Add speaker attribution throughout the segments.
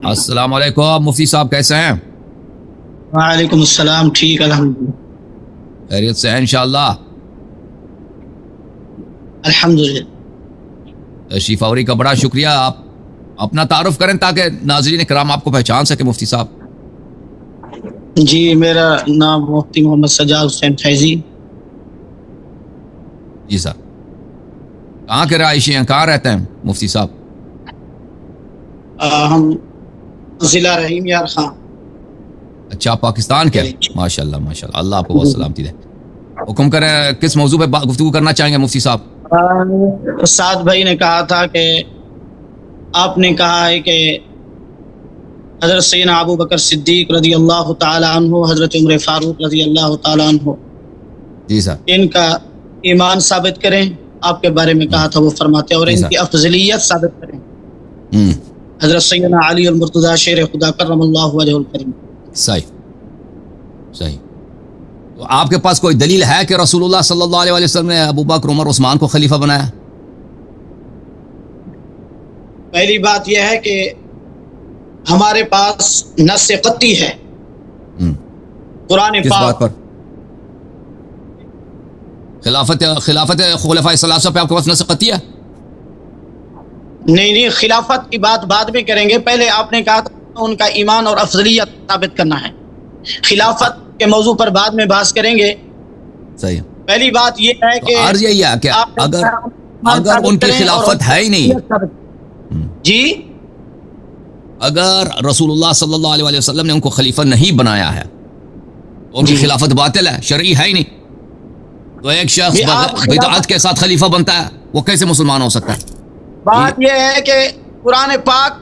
Speaker 1: السلام علیکم مفتی صاحب، کیسے ہیں؟
Speaker 2: وعلیکم السلام، ٹھیک الحمدللہ۔
Speaker 1: خیریت سے ہیں انشاءاللہ؟
Speaker 2: الحمدللہ۔
Speaker 1: تشریف آوری کا بڑا شکریہ۔ آپ اپنا تعارف کریں تاکہ ناظرین کرام آپ کو پہچان سکے مفتی صاحب۔
Speaker 2: جی، میرا نام مفتی محمد سجاد حسین فیضی۔
Speaker 1: جی سر، کہاں کے رہائشی ہیں، کہاں رہتے ہیں مفتی صاحب؟
Speaker 2: ہم ضلع رحیم یار خان۔
Speaker 1: اچھا، پاکستان کے؟ ماشاء اللہ ماشاء اللہ، اللہ آپ کو بہت سلامتی دے۔ حکم کریں، کس موضوع پہ گفتگو کرنا چاہیں گے مفتی صاحب؟
Speaker 2: استاد بھائی نے کہا تھا کہ آپ نے کہا ہے کہ حضرت سیدنا ابو بکر صدیق رضی اللہ تعالی عنہ، حضرت عمر فاروق رضی اللہ تعالی عنہ،
Speaker 1: جی سر،
Speaker 2: ان کا ایمان ثابت کریں۔ آپ کے بارے میں کہا تھا، وہ فرماتے ہیں، اور ان کی افضلیت ثابت کریں۔ حضرت سیدنا علی المرتضی شیر خدا کرم اللہ وجہ الکریم۔
Speaker 1: صحیح صحیح۔ تو آپ کے پاس کوئی دلیل ہے کہ رسول اللہ صلی اللہ علیہ وسلم نے ابو بکر، عمر، عثمان کو خلیفہ بنایا؟
Speaker 2: پہلی بات یہ ہے کہ ہمارے پاس نص قطعی ہے قرآن
Speaker 1: کس
Speaker 2: پاک
Speaker 1: بات پر؟ خلافت خلفائے ثلاثہ پہ آپ کے پاس نص قطعی ہے؟
Speaker 2: نہیں، خلافت کی بات بعد میں کریں گے، پہلے آپ نے کہا تھا ان کا ایمان اور افضلیت ثابت کرنا ہے۔ خلافت کے موضوع پر بعد میں بحث کریں گے۔
Speaker 1: صحیح۔
Speaker 2: پہلی بات یہ ہے کہ
Speaker 1: عرض یہی ہے کہ اگر ان کی خلافت ہے ہی نہیں،
Speaker 2: جی،
Speaker 1: اگر رسول اللہ صلی اللہ علیہ وسلم نے ان کو خلیفہ نہیں بنایا ہے، ان کی خلافت باطل ہے، شرعی ہے ہی نہیں، تو ایک شخص بدعت کے ساتھ خلیفہ بنتا ہے، وہ کیسے مسلمان ہو سکتا ہے؟
Speaker 2: بات یہ ہے کہ قرآن پاک،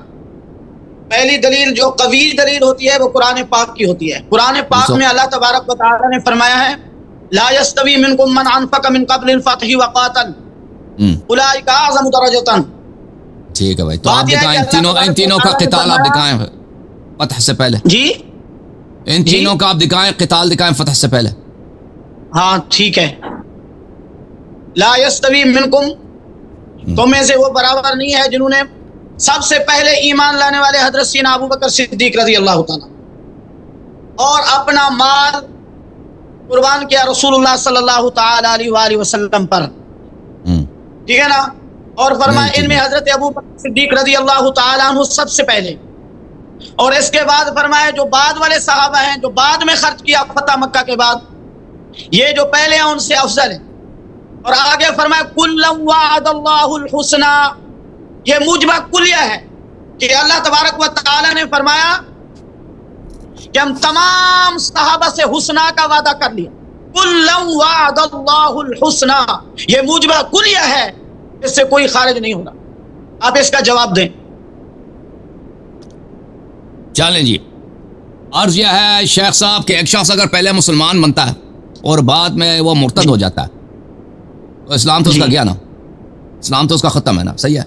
Speaker 2: پہلی دلیل جو قوی دلیل ہوتی ہے وہ قرآن پاک کی ہوتی ہے۔ قرآن پاک میں اللہ تبارک و تعالی نے فرمایا ہے، لا يستوی منکم من انفق من قبل الفتح وقاتل اولئک اعظم درجۃ۔
Speaker 1: ٹھیک ہے بھائی، تو آپ دکھائیں ان تینوں کا قتال، آپ دکھائیں فتح سے پہلے۔
Speaker 2: جی،
Speaker 1: ان تینوں کا آپ دکھائیں قتال، دکھائیں فتح سے پہلے۔
Speaker 2: ہاں ٹھیک ہے۔ لا يستوی منکم، تم میں سے وہ برابر نہیں ہے جنہوں نے سب سے پہلے ایمان لانے والے حضرت سیدنا ابو بکر صدیق رضی اللہ تعالیٰ اور اپنا مال قربان کیا رسول اللہ صلی اللہ تعالی علیہ وآلہ وسلم پر، ٹھیک ہے نا، اور فرمایا ان میں حضرت ابو بکر صدیق رضی اللہ تعالی عنہ سب سے پہلے، اور اس کے بعد فرمایا جو بعد والے صحابہ ہیں جو بعد میں خرچ کیا فتح مکہ کے بعد، یہ جو پہلے ہیں ان سے افضل ہے۔ اور آگے فرمایا کلا وعد اللہ الحسنی، یہ موجبہ کلیہ ہے کہ اللہ تبارک و تعالی نے فرمایا کہ ہم تمام صحابہ سے حسنہ کا وعدہ کر لیا۔ کلا وعد اللہ الحسنی، یہ موجبہ کلیہ ہے، اس سے کوئی خارج نہیں ہوگا۔ آپ اس کا جواب دیں۔
Speaker 1: چلیں جی، عرض یہ ہے شیخ صاحب کہ ایک شخص اگر پہلے مسلمان بنتا ہے اور بعد میں وہ مرتد ہو جاتا ہے تو اسلام تو اس کا گیا نا، اسلام تو اس کا ختم ہے نا، صحیح ہے؟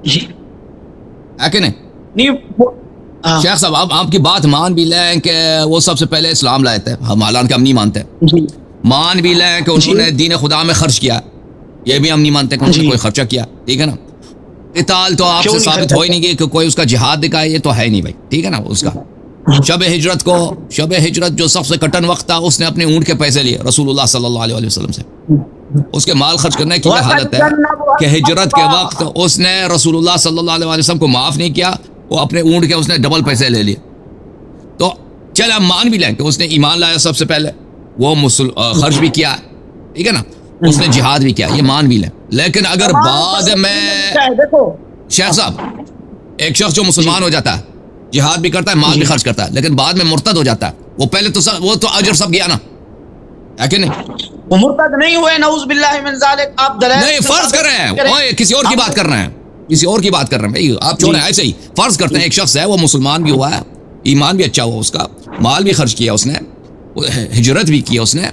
Speaker 2: جی
Speaker 1: ہے کہ نہیں؟ شیخ صاحب آپ کی بات مان بھی لیں کہ وہ سب سے پہلے اسلام لائے تھے، ہم حالانکہ ہم نہیں مانتے، مان بھی لیں کہ انہوں نے دین خدا میں خرچ کیا، یہ بھی ہم نہیں مانتے کہ انہوں نے کوئی خرچہ کیا، ٹھیک ہے نا؟ قتال تو آپ سے ثابت ہو ہی نہیں گئی کہ کوئی اس کا جہاد دکھائے، یہ تو ہے نہیں بھائی، ٹھیک ہے نا؟ اس کا شب ہجرت جو سب سے کٹن وقت تھا، اس نے اپنے اونٹ کے پیسے لیے رسول اللہ صلی اللہ علیہ وسلم سے، اس کے مال خرچ کرنے کی یہ حالت ہے کہ ہجرت کے وقت اس نے رسول اللہ صلی اللہ علیہ وسلم کو معاف نہیں کیا، وہ اپنے اونٹ کے اس نے ڈبل پیسے لے لیے۔ تو چل ہم مان بھی لیں کہ اس نے ایمان لایا سب سے پہلے، وہ خرچ بھی کیا، ٹھیک ہے نا، اس نے جہاد بھی کیا، یہ مان بھی لیں، لیکن اگر بعد میں شیخ صاحب ایک شخص جو مسلمان ہو جاتا ہے، جہاد بھی کرتا ہے، مال بھی خرچ کرتا ہے، لیکن بعد میں مرتد ہو جاتا ہے، وہ پہلے تو وہ تو اجر سب گیا نا، ہے کہ نہیں؟
Speaker 2: وہ مرتد نہیں ہوئے، نعوذ باللہ من ذالک۔ آپ
Speaker 1: نہیں، فرض کر رہے ہیں، اوئے کسی اور کی بات کر رہے ہیں، کسی اور کی بات کر رہے ہیں بھائی، آپ چھوڑیں، ایسے ہی فرض کرتے ہیں ایک شخص ہے، وہ مسلمان بھی ہوا ہے، ایمان بھی اچھا ہوا اس کا، مال بھی خرچ کیا اس نے، ہجرت بھی کی اس نے،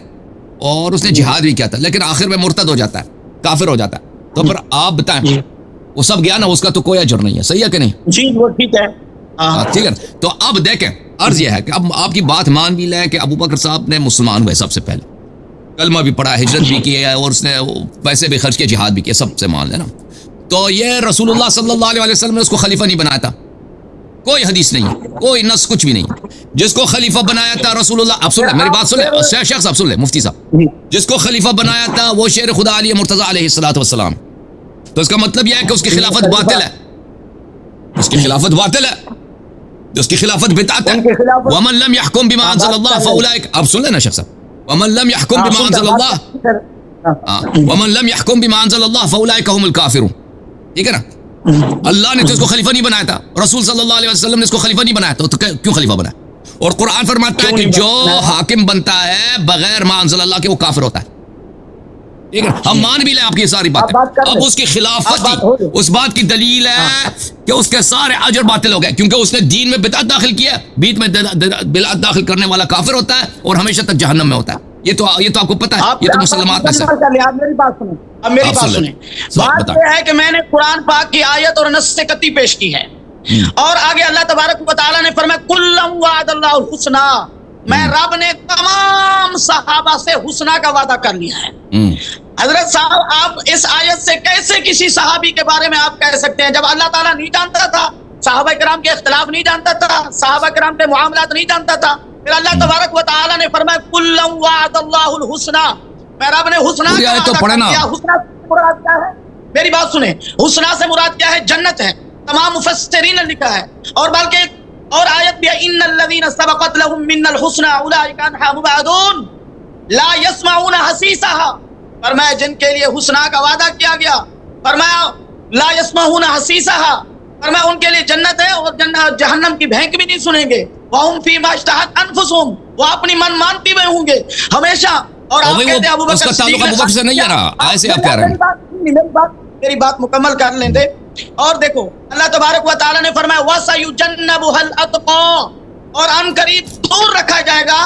Speaker 1: اور اس نے جہاد بھی کیا تھا، لیکن آخر میں مرتد ہو جاتا ہے، کافر ہو جاتا ہے، تو پھر آپ بتائیں وہ سب گیا نا، اس کا تو کوئی اجر نہیں ہے، صحیح ہے کہ نہیں؟
Speaker 2: جی وہ ٹھیک ہے،
Speaker 1: ٹھیک ہے۔ تو اب دیکھیں، عرض یہ ہے کہ اب آپ کی بات مان بھی لیں کہ ابو بکر صاحب نے مسلمان ہوئے سب سے پہلے، کلمہ بھی پڑھا، ہجرت بھی کی ہے، اور اس نے پیسے بھی خرچ کیے، جہاد بھی کیا، سب سے مان لینا۔ تو یہ رسول اللہ صلی اللہ علیہ وسلم نے اس کو خلیفہ نہیں بنایا تھا، کوئی حدیث نہیں ہے, کوئی نص کچھ بھی نہیں ہے. جس کو خلیفہ بنایا تھا رسول اللہ, اب سن لیں میری بات, سن لیں شیخ صاحب, سن لیں مفتی صاحب, جس کو خلیفہ بنایا تھا وہ شیر خدا علی مرتضی علیہ الصلوۃ والسلام. تو اس کا مطلب یہ ہے کہ اس کی خلافت باطل ہے, اس کی خلافت باطل ہے, اس کی خلافت بدعت ہے. ومن لم يحكم بما انزل الله فاولئک, اب سن لینا شیخ صاحب, ومن لم يحكم بما انزل الله ومن لم يحكم بما انزل الله فاولئک هم الكافرون. ٹھیک ہے نا, اللہ نے تو اس کو خلیفہ نہیں بنایا تھا, رسول صلی اللہ علیہ وسلم نے اس کو خلیفہ نہیں بنایا تھا, تو کیوں خلیفہ بنا؟ اور قرآن فرماتا ہے کہ جو حاکم بنتا ہے بغیر ما انزل اللہ کے وہ کافر ہوتا ہے. ٹھیک ہے, ہم مان بھی لیں آپ کی ساری باتیں. اب اس کی خلافت ہی اس بات کی دلیل ہے کہ اس کے سارے اجر باطل ہو گئے, کیونکہ اس نے دین میں بدعت داخل کیا. بیچ میں بدعت داخل کرنے والا کافر ہوتا ہے اور ہمیشہ تک جہنم میں ہوتا ہے. یہ تو آپ کو پتا ہے, یہ تو مسلمات میں سے.
Speaker 2: میری بات سنیں, اب میری بات سنیں. بات یہ ہے کہ میں نے قرآن پاک کی آیت اور نص سے قطعی پیش کی ہے, اور آگے اللہ تبارک و تعالیٰ نے فرمایا کلم وعد اللہ الحسنی, میں رب نے تمام صحابہ سے حسنہ کا وعدہ کر لیا ہے. حضرت صاحب آپ اس آیت سے کیسے کسی صحابی کے بارے میں آپ کہہ سکتے ہیں جب اللہ تعالیٰ نہیں جانتا تھا, صحابہ کرام کے اختلاف نہیں جانتا تھا, صحابہ کرام کے معاملات نہیں جانتا تھا. پھر اللہ تبارک و تعالیٰ نے فرمایا کلم وعد اللہ الحسنی, میں رب نے حسنہ کا وعدہ کر لیا. حسنہ سے مراد کیا ہے؟ میری بات سنیں, حسنہ سے مراد کیا ہے؟ جنت ہے. تمام مفسرین نے لکھا ہے, اور بلکہ اور آیت بھی ہے ان الذین سبقت لهم منا الحسنى اولئک عنہا مبعدون لا يسمعون حسیسها. فرمایا جن کے لیے حسنہ کا وعدہ کیا گیا, فرمایا لا يسمعون حسیسها, فرمایا ان کے لیے جنت ہے اور جہنم کی بھینک بھی نہیں سنیں گے. وهم فيما اشتهت انفسهم, وہ اپنی من مانتی میں ہوں گے ہمیشہ. اور آپ کہتے ہیں ابوبکر
Speaker 1: اس کا تعلق ابوبکر سے نہیں ہے نا, ایسے آپ کہہ رہے ہیں.
Speaker 2: میری بات مکمل کر لیں دے. اور دیکھو اللہ تبارک و تعالیٰ نے فرمایا وَسَيُجَنَّبُهَا الْأَتْقَى, اور ان قریب دور رکھا جائے گا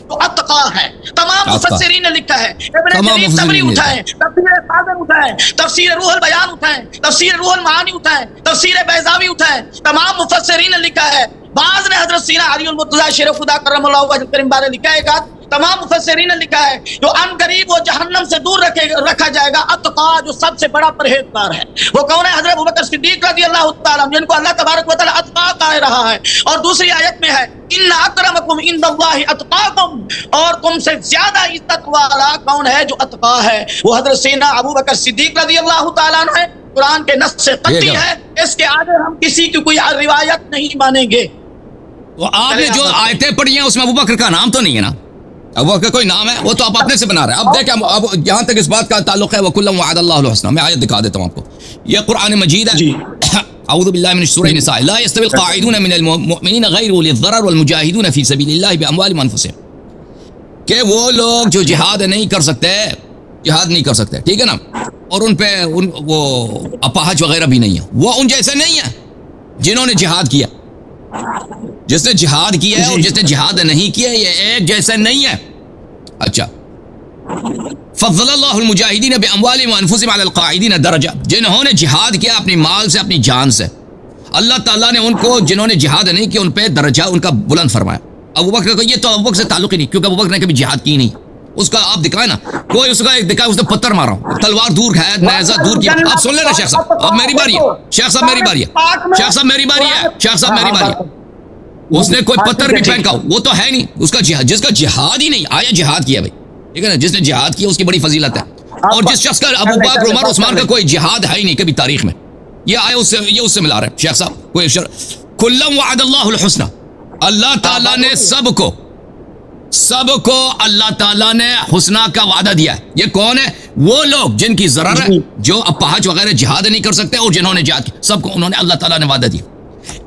Speaker 2: تو اتقا ہے. تمام مفسرین نے لکھا ہے, ابن جریر طبری اٹھائیں, تفسیر صادق اٹھائیں, تفسیر روح البیان اٹھائیں, تفسیر روح المعانی اٹھائیں, تفسیر بیضاوی اٹھائیں, تمام مفسرین نے لکھا ہے. بعض نے حضرت سینا علی المرتضی شیر خدا کرم اللہ وجہ کریم بارے لکھا ہے, تمام مفسرین نے لکھا ہے جو ان قریب وہ جہنم سے دور رکھا جائے گا اتقا, جو سب سے بڑا پرہیزگار ہے. وہ کون ہے؟ حضرت ابوبکر صدیق رضی اللہ تعالیٰ, جن کو اللہ تبارک و تعالیٰ اتقا کہہ رہا ہے. اور دوسری آیت میں ہے ان اکرمکم عند اللہ اتقاکم, اور تم سے زیادہ عزت والا کون ہے؟ جو اتقا ہے, وہ حضرت سیدنا ابوبکر صدیق رضی اللہ تعالیٰ عنہ ہے. قرآن کے نص سے قطعی ہے, اس کے آگے ہم کسی کی کوئی روایت نہیں مانیں گے.
Speaker 1: تو آپ نے جو آیتیں پڑھی ہیں اس میں ابوبکر کا نام تو نہیں ہے نا, ابوبکر کوئی نام ہے, وہ تو آپ اپنے سے بنا رہے ہیں. اب دیکھیں, اب جہاں تک اس بات کا تعلق ہے وَكُلًّا وَعَدَ اللَّهُ الْحُسْنَى, میں آیت دکھا دیتا ہوں آپ کو. یہ قرآن مجید ہے. اعوذ باللہ من سورہ النساء لا يستوي القاعدون من المؤمنین غیر اولی الضرر والمجاہدون فی سبیل اللہ باموالہم وانفسہم, کہ وہ لوگ جو جہاد نہیں کر سکتے, ٹھیک ہے نا, اور ان پہ وہ اپاہج وغیرہ بھی نہیں ہے, وہ ان جیسے نہیں ہیں جنہوں نے جہاد کیا. جس نے جہاد کیا ہے اور جس نے جہاد نہیں کیا, یہ ایک جیسے نہیں ہے. اچھا, فضل اللہ المجاہدین باموالہم وانفسہم علی القاعدین درجہ, جنہوں نے جہاد کیا اپنی مال سے اپنی جان سے, اللہ تعالیٰ نے ان کو جنہوں نے جہاد نہیں کیا ان پہ درجہ ان کا بلند فرمایا. ابوبکر کو یہ تو ابوبکر سے تعلق ہی نہیں, کیونکہ ابوبکر نے کبھی جہاد کی نہیں. اس کا آپ دکھائیں نا, کوئی اس کا ایک دکھائے اس نے پتھر مارا, تلوار دور ہے, نیزہ دور کیا. آپ سن لینا شیخ صاحب, اب میری باری ہے, شیخ صاحب میری باری ہے, شیخ صاحب میری باری ہے, شیخ صاحب میری باری ہے. اس نے کوئی پتھر بھی پھینکا, وہ تو ہے نہیں, اس کا جس کا جہاد ہی نہیں آیا جہاد کیا بھائی, ٹھیک ہے نا, جس نے جہاد کیا اس کی بڑی فضیلت ہے. اور جس شخص کا ابو بکر عمر عثمان کا کوئی جہاد ہے ہی نہیں کبھی تاریخ میں, یہ آیا اس سے ملا رہے ہیں شیخ صاحب. کوئی کلم وعد اللہ الحسنى, اللہ تعالیٰ نے سب کو اللہ تعالیٰ نے حسنہ کا وعدہ دیا ہے. یہ کون ہے؟ وہ لوگ جن کی ضرر ہے, جو اپاہج وغیرہ جہاد نہیں کر سکتے, اور جنہوں نے جہاد کیا, سب کو انہوں نے اللہ تعالیٰ نے وعدہ دیا.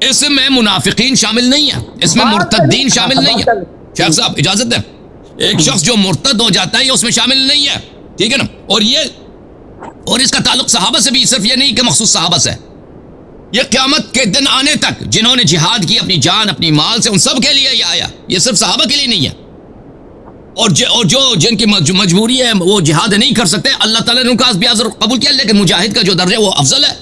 Speaker 1: اس میں منافقین شامل نہیں ہیں, اس میں مرتدین شامل نہیں ہیں. شیخ صاحب اجازت دیں, ایک شخص جو مرتد ہو جاتا ہے یہ اس میں شامل نہیں ہے, ٹھیک ہے نا. اور اس کا تعلق صحابہ سے بھی صرف یہ نہیں کہ مخصوص صحابہ سے, یہ قیامت کے دن آنے تک جنہوں نے جہاد کی اپنی جان اپنی مال سے, ان سب کے لیے یہ آیا, یہ صرف صحابہ کے لیے نہیں ہے. اور جو جن کی مجبوری ہے وہ جہاد نہیں کر سکتے, اللہ تعالیٰ نے ان کا بھی اجر قبول کیا, لیکن مجاہد کا جو درجہ وہ افضل ہے,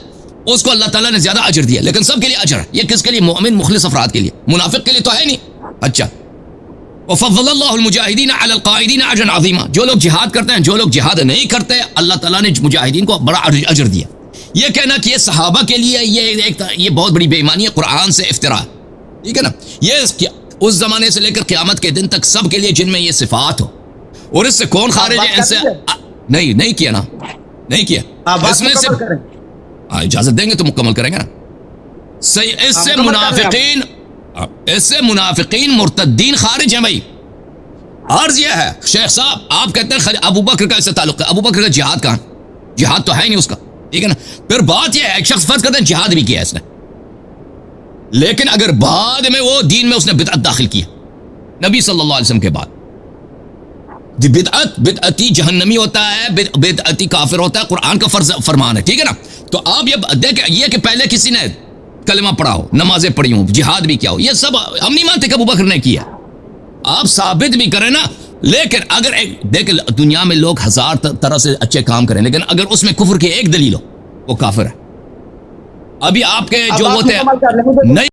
Speaker 1: اس کو اللہ تعالیٰ نے زیادہ اجر دیا. لیکن سب کے لیے اجر ہے. یہ کس کے لیے؟ مومن مخلص افراد کے لیے, منافق کے لیے تو ہے نہیں. اچھا, وفضل اللہ المجاہدین علی القاعدین اجرا عظیما, جو لوگ جہاد کرتے ہیں, جو لوگ جہاد نہیں کرتے, اللہ تعالیٰ نے مجاہدین کو بڑا اجر دیا. یہ کہنا کہ یہ صحابہ کے لیے یہ بہت بڑی بے ایمانی ہے, قرآن سے افتراء. ٹھیک ہے نا. یہ اس زمانے سے لے کر قیامت کے دن تک سب کے لیے جن میں یہ صفات ہو. اور اس سے کون خارج ہے؟ ان سے نہیں کیا نا, نہیں کیا. اس میں سے اجازت دیں گے تو مکمل کریں گے نا. صحیح. اس سے منافقین مرتدین خارج ہیں بھائی. عرض یہ ہے شیخ صاحب, آپ کہتے ہیں ابو بکر کا اس سے تعلق ہے. ابو بکر کا جہاد کہاں؟ جہاد تو ہے نہیں اس کا, ٹھیک ہے نا. پھر بات یہ ہے ایک شخص فرض کرتے ہیں جہاد بھی کیا ہے اس نے, لیکن اگر بعد میں وہ دین میں اس نے بدعت داخل کیا نبی صلی اللہ علیہ وسلم کے بعد, بدعتی جہنمی ہوتا ہے, بدعتی کافر ہوتا ہے, قرآن کا فرمان ہے, ٹھیک ہے نا. تو آپ یہ دیکھیں, یہ کہ پہلے کسی نے کلمہ پڑھا ہو, نمازیں پڑھی ہوں, جہاد بھی کیا ہو, یہ سب ہم نہیں مانتے کہ ابو بکر نے کیا. آپ ثابت بھی کریں نا. لیکن اگر دیکھ دنیا میں لوگ ہزار طرح سے اچھے کام کریں, لیکن اگر اس میں کفر کی ایک دلیل ہو وہ کافر ہے. ابھی آپ کے جو وہ تھے نہیں